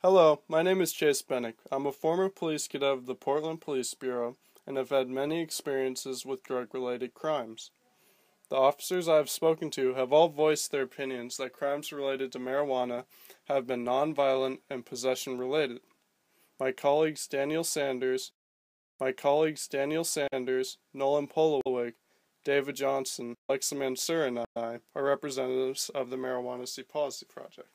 Hello, my name is Chase Bennick. I'm a former police cadet of the Portland Police Bureau and have had many experiences with drug-related crimes. The officers I have spoken to have all voiced their opinions that crimes related to marijuana have been nonviolent and possession-related. My colleagues Daniel Sanders, Nolan Polowig, David Johnson, Alexa Mansur, and I are representatives of the Marijuana C Policy Project.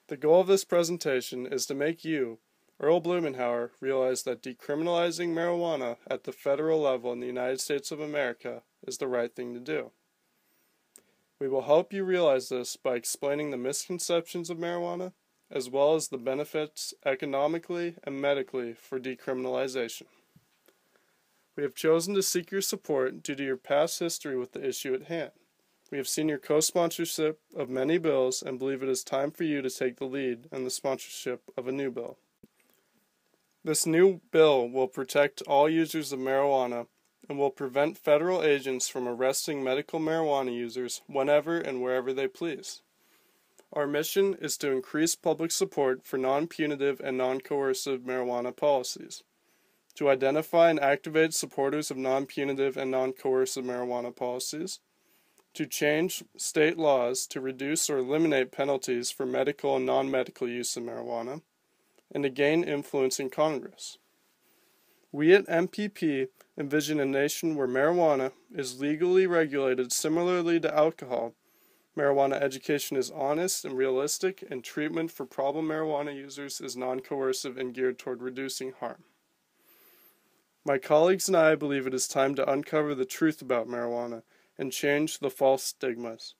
The goal of this presentation is to make you, Earl Blumenauer, realize that decriminalizing marijuana at the federal level in the United States of America is the right thing to do. We will help you realize this by explaining the misconceptions of marijuana, as well as the benefits economically and medically for decriminalization. We have chosen to seek your support due to your past history with the issue at hand. We have seen your co-sponsorship of many bills and believe it is time for you to take the lead in the sponsorship of a new bill. This new bill will protect all users of marijuana and will prevent federal agents from arresting medical marijuana users whenever and wherever they please. Our mission is to increase public support for non-punitive and non-coercive marijuana policies, to identify and activate supporters of non-punitive and non-coercive marijuana policies, to change state laws to reduce or eliminate penalties for medical and non-medical use of marijuana, and to gain influence in Congress. We at MPP envision a nation where marijuana is legally regulated similarly to alcohol. Marijuana education is honest and realistic, and treatment for problem marijuana users is non-coercive and geared toward reducing harm. My colleagues and I believe it is time to uncover the truth about marijuana and change the false stigmas.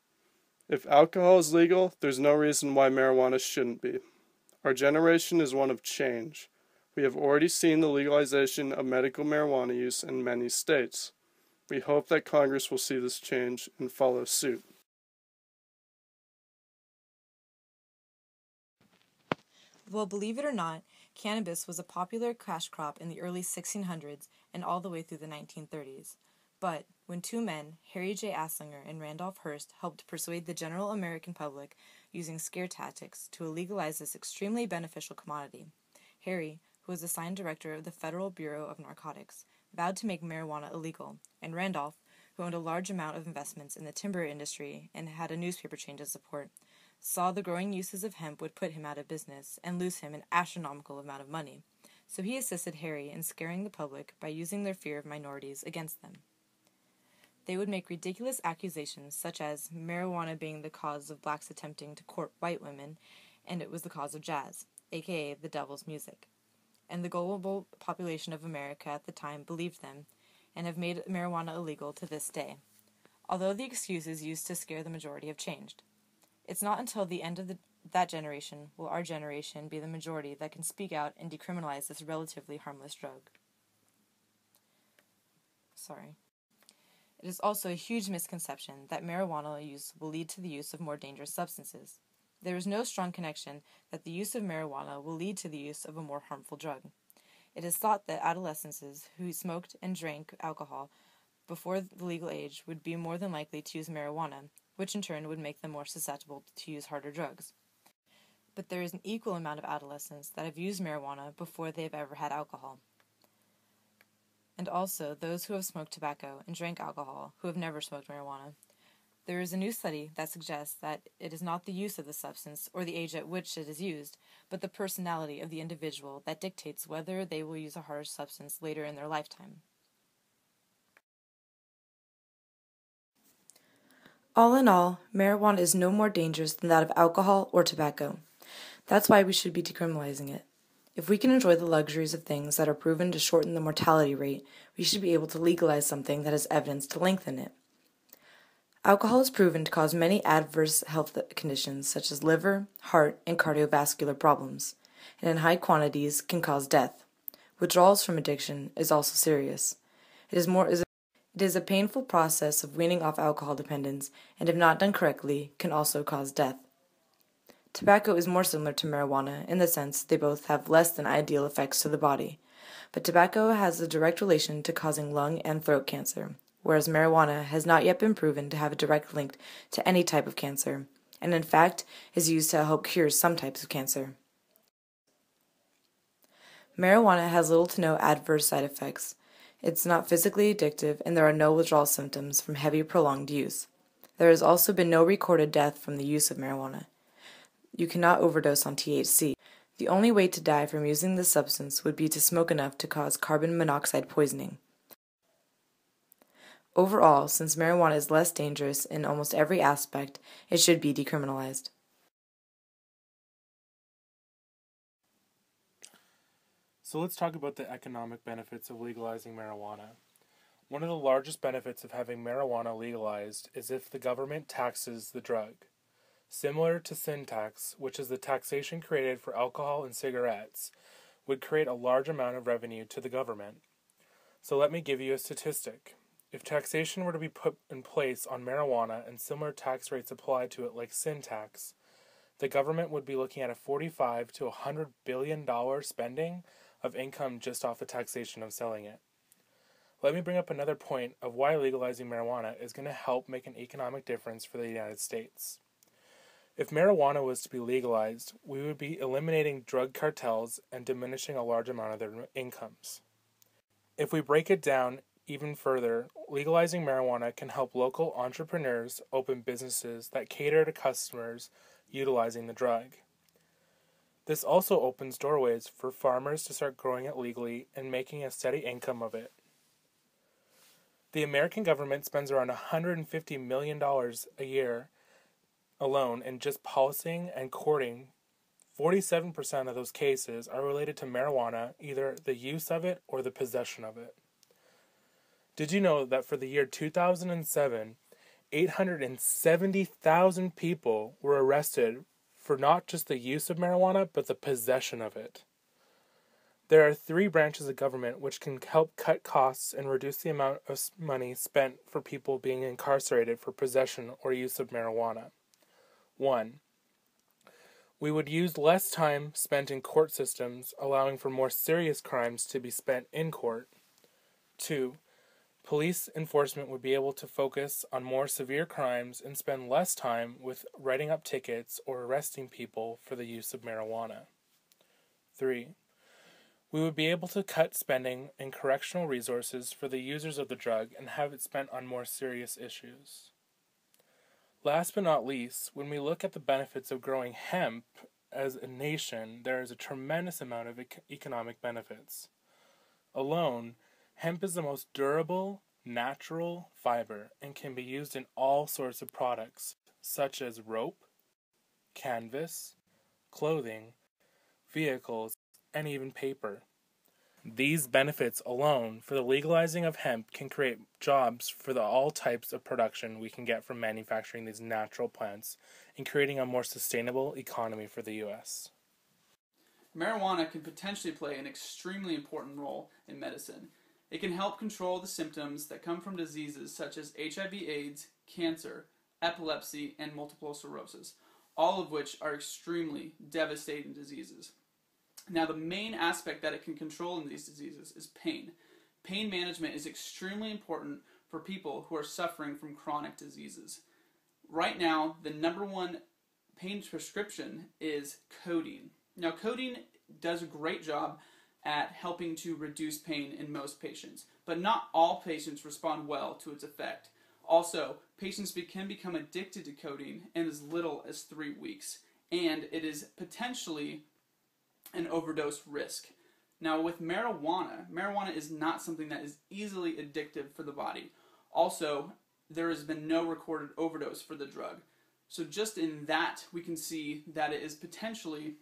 If alcohol is legal, there's no reason why marijuana shouldn't be. Our generation is one of change. We have already seen the legalization of medical marijuana use in many states. We hope that Congress will see this change and follow suit. Well, believe it or not, cannabis was a popular cash crop in the early 1600s and all the way through the 1930s. But when two men, Harry J. Anslinger and Randolph Hearst, helped persuade the general American public using scare tactics to legalize this extremely beneficial commodity, Harry, who was assigned director of the Federal Bureau of Narcotics, vowed to make marijuana illegal, and Randolph, who owned a large amount of investments in the timber industry and had a newspaper chain to support, saw the growing uses of hemp would put him out of business and lose him an astronomical amount of money. So he assisted Harry in scaring the public by using their fear of minorities against them. They would make ridiculous accusations such as marijuana being the cause of blacks attempting to court white women, and it was the cause of jazz, aka the devil's music. And the global population of America at the time believed them, and have made marijuana illegal to this day, although the excuses used to scare the majority have changed. It's not until the end of that generation will our generation be the majority that can speak out and decriminalize this relatively harmless drug. It is also a huge misconception that marijuana use will lead to the use of more dangerous substances. There is no strong connection that the use of marijuana will lead to the use of a more harmful drug. It is thought that adolescents who smoked and drank alcohol before the legal age would be more than likely to use marijuana, which in turn would make them more susceptible to use harder drugs. But there is an equal amount of adolescents that have used marijuana before they have ever had alcohol. And also those who have smoked tobacco and drank alcohol who have never smoked marijuana. There is a new study that suggests that it is not the use of the substance or the age at which it is used, but the personality of the individual that dictates whether they will use a harder substance later in their lifetime. All in all, marijuana is no more dangerous than that of alcohol or tobacco. That's why we should be decriminalizing it. If we can enjoy the luxuries of things that are proven to shorten the mortality rate, we should be able to legalize something that has evidence to lengthen it. Alcohol is proven to cause many adverse health conditions such as liver, heart, and cardiovascular problems, and in high quantities can cause death. Withdrawals from addiction is also serious. It is a painful process of weaning off alcohol dependence, and if not done correctly, can also cause death. Tobacco is more similar to marijuana in the sense they both have less than ideal effects to the body, but tobacco has a direct relation to causing lung and throat cancer, whereas marijuana has not yet been proven to have a direct link to any type of cancer, and in fact is used to help cure some types of cancer. Marijuana has little to no adverse side effects. It's not physically addictive, and there are no withdrawal symptoms from heavy, prolonged use. There has also been no recorded death from the use of marijuana. You cannot overdose on THC. The only way to die from using this substance would be to smoke enough to cause carbon monoxide poisoning. Overall, since marijuana is less dangerous in almost every aspect, it should be decriminalized. So let's talk about the economic benefits of legalizing marijuana. One of the largest benefits of having marijuana legalized is if the government taxes the drug. Similar to sin tax, which is the taxation created for alcohol and cigarettes, would create a large amount of revenue to the government. So let me give you a statistic. If taxation were to be put in place on marijuana and similar tax rates applied to it like sin tax, the government would be looking at a $45 to $100 billion spending of income just off the taxation of selling it. Let me bring up another point of why legalizing marijuana is going to help make an economic difference for the United States. If marijuana was to be legalized, we would be eliminating drug cartels and diminishing a large amount of their incomes. If we break it down even further, legalizing marijuana can help local entrepreneurs open businesses that cater to customers utilizing the drug. This also opens doorways for farmers to start growing it legally and making a steady income of it. The American government spends around $150 million a year alone in just policing and courting. 47% of those cases are related to marijuana, either the use of it or the possession of it. Did you know that for the year 2007, 870,000 people were arrested for not just the use of marijuana, but the possession of it? There are 3 branches of government which can help cut costs and reduce the amount of money spent for people being incarcerated for possession or use of marijuana. 1. We would use less time spent in court systems, allowing for more serious crimes to be spent in court. 2. Police enforcement would be able to focus on more severe crimes and spend less time with writing up tickets or arresting people for the use of marijuana. 3. We would be able to cut spending in correctional resources for the users of the drug and have it spent on more serious issues. Last but not least, when we look at the benefits of growing hemp as a nation, there is a tremendous amount of economic benefits. Alone, hemp is the most durable, natural fiber and can be used in all sorts of products, such as rope, canvas, clothing, vehicles, and even paper. These benefits alone for the legalizing of hemp can create jobs for all types of production we can get from manufacturing these natural plants and creating a more sustainable economy for the U.S. Marijuana can potentially play an extremely important role in medicine. It can help control the symptoms that come from diseases such as HIV/AIDS, cancer, epilepsy, and multiple sclerosis, all of which are extremely devastating diseases. Now, the main aspect that it can control in these diseases is pain. Pain management is extremely important for people who are suffering from chronic diseases. Right now, the number one pain prescription is codeine. Now, codeine does a great job at helping to reduce pain in most patients, but not all patients respond well to its effect. Also, patients can become addicted to codeine in as little as 3 weeks, and it is potentially an overdose risk. Now, with marijuana is not something that is easily addictive for the body. Also, there has been no recorded overdose for the drug. So just in that, we can see that it is potentially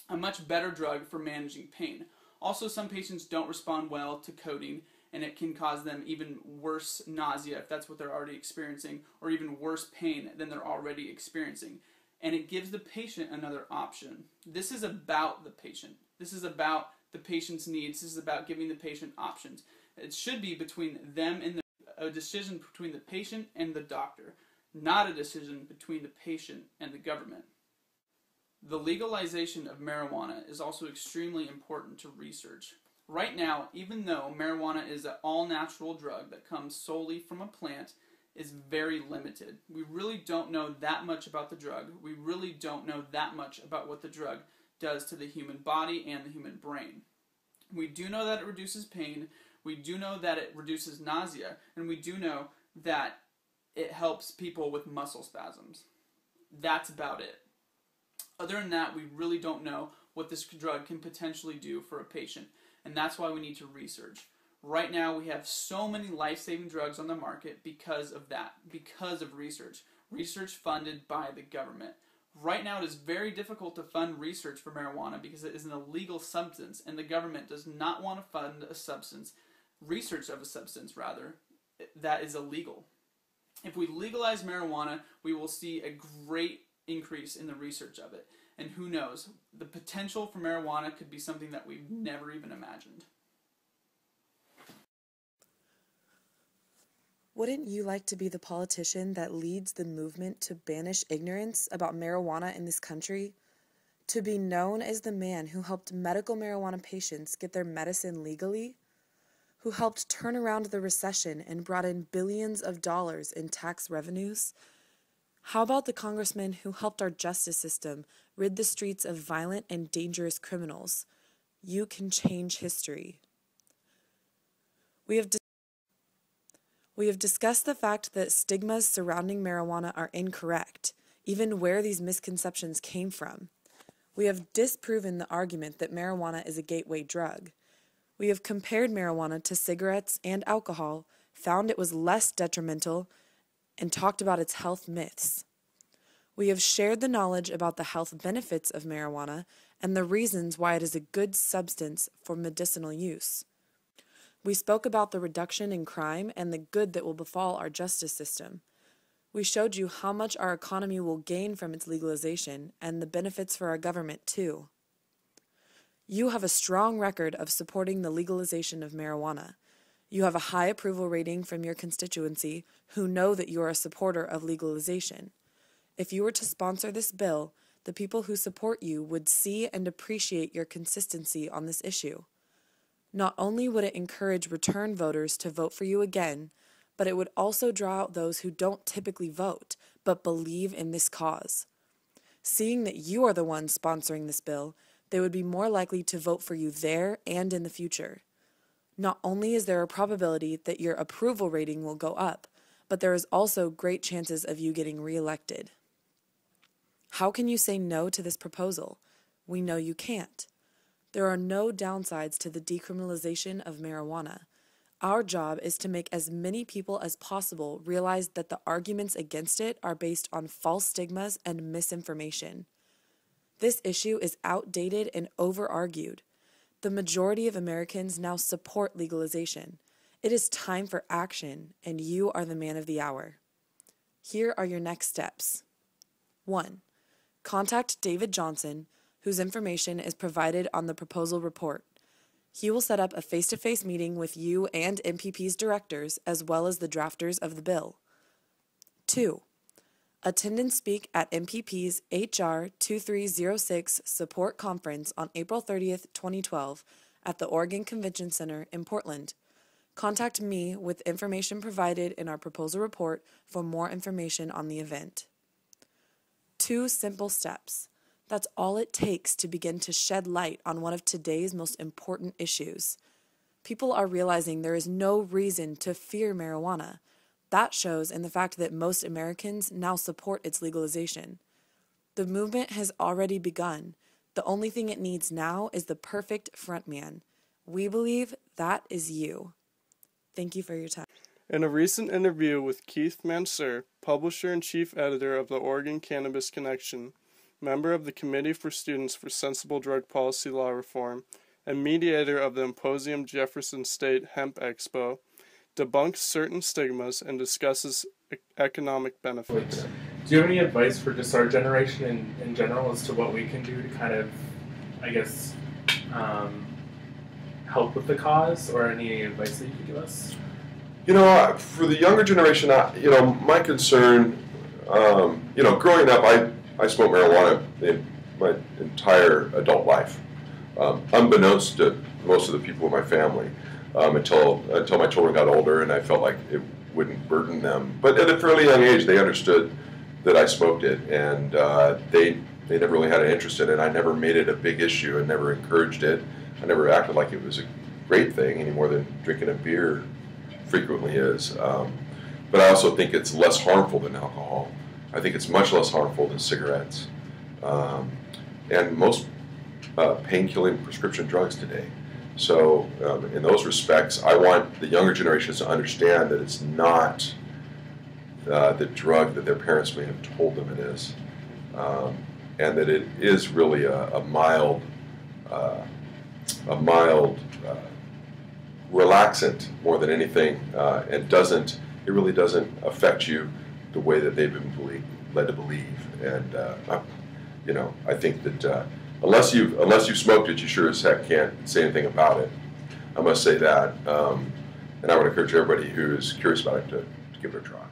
a much better drug for managing pain. Also, some patients don't respond well to codeine, and it can cause them even worse nausea if that's what they're already experiencing, or even worse pain than they're already experiencing. And it gives the patient another option. This is about the patient. This is about the patient's needs. This is about giving the patient options. It should be between them and a decision between the patient and the doctor, not a decision between the patient and the government. The legalization of marijuana is also extremely important to research. Right now, even though marijuana is an all-natural drug that comes solely from a plant, is very limited. We really don't know that much about the drug. We really don't know that much about what the drug does to the human body and the human brain. We do know that it reduces pain, we do know that it reduces nausea, and we do know that it helps people with muscle spasms. That's about it. Other than that, we really don't know what this drug can potentially do for a patient, and that's why we need to research. Right now, we have so many life-saving drugs on the market because of that, because of research funded by the government. Right now, it is very difficult to fund research for marijuana because it is an illegal substance, and the government does not want to fund research of a substance, that is illegal. If we legalize marijuana, we will see a great increase in the research of it. And who knows, the potential for marijuana could be something that we've never even imagined. Wouldn't you like to be the politician that leads the movement to banish ignorance about marijuana in this country? To be known as the man who helped medical marijuana patients get their medicine legally? Who helped turn around the recession and brought in billions of dollars in tax revenues? How about the congressman who helped our justice system rid the streets of violent and dangerous criminals? You can change history. We have discussed the fact that stigmas surrounding marijuana are incorrect, even where these misconceptions came from. We have disproven the argument that marijuana is a gateway drug. We have compared marijuana to cigarettes and alcohol, found it was less detrimental, and talked about its health myths. We have shared the knowledge about the health benefits of marijuana and the reasons why it is a good substance for medicinal use. We spoke about the reduction in crime and the good that will befall our justice system. We showed you how much our economy will gain from its legalization and the benefits for our government, too. You have a strong record of supporting the legalization of marijuana. You have a high approval rating from your constituency who know that you are a supporter of legalization. If you were to sponsor this bill, the people who support you would see and appreciate your consistency on this issue. Not only would it encourage return voters to vote for you again, but it would also draw out those who don't typically vote, but believe in this cause. Seeing that you are the one sponsoring this bill, they would be more likely to vote for you there and in the future. Not only is there a probability that your approval rating will go up, but there is also great chances of you getting reelected. How can you say no to this proposal? We know you can't. There are no downsides to the decriminalization of marijuana. Our job is to make as many people as possible realize that the arguments against it are based on false stigmas and misinformation. This issue is outdated and over-argued. The majority of Americans now support legalization. It is time for action, and you are the man of the hour. Here are your next steps. 1. Contact David Johnson, whose information is provided on the proposal report. He will set up a face-to-face meeting with you and MPP's directors, as well as the drafters of the bill. 2. Attend and speak at MPP's HR 2306 Support Conference on April 30th, 2012 at the Oregon Convention Center in Portland. Contact me with information provided in our proposal report for more information on the event. 2 simple steps. That's all it takes to begin to shed light on one of today's most important issues. People are realizing there is no reason to fear marijuana. That shows in the fact that most Americans now support its legalization. The movement has already begun. The only thing it needs now is the perfect frontman. We believe that is you. Thank you for your time. In a recent interview with Keith Mansur, publisher and chief editor of the Oregon Cannabis Connection, member of the Committee for Students for Sensible Drug Policy Law Reform, and mediator of the Symposium Jefferson State Hemp Expo, debunks certain stigmas and discusses economic benefits. Do you have any advice for just our generation in general as to what we can do to kind of, help with the cause, or any advice that you could give us? For the younger generation, my concern, growing up, I smoked marijuana in my entire adult life, unbeknownst to most of the people in my family, until my children got older, and I felt like it wouldn't burden them. But at a fairly young age, they understood that I smoked it, and they never really had an interest in it. I never made it a big issue and never encouraged it. I never acted like it was a great thing any more than drinking a beer frequently is. But I also think it's less harmful than alcohol. I think it's much less harmful than cigarettes. And most pain-killing prescription drugs today. So in those respects, I want the younger generations to understand that it's not the drug that their parents may have told them it is, and that it is really a mild relaxant more than anything, and it really doesn't affect you the way that they've been led to believe. And I think that unless you've smoked it, you sure as heck can't say anything about it. I must say that, and I would encourage everybody who is curious about it to give it a try.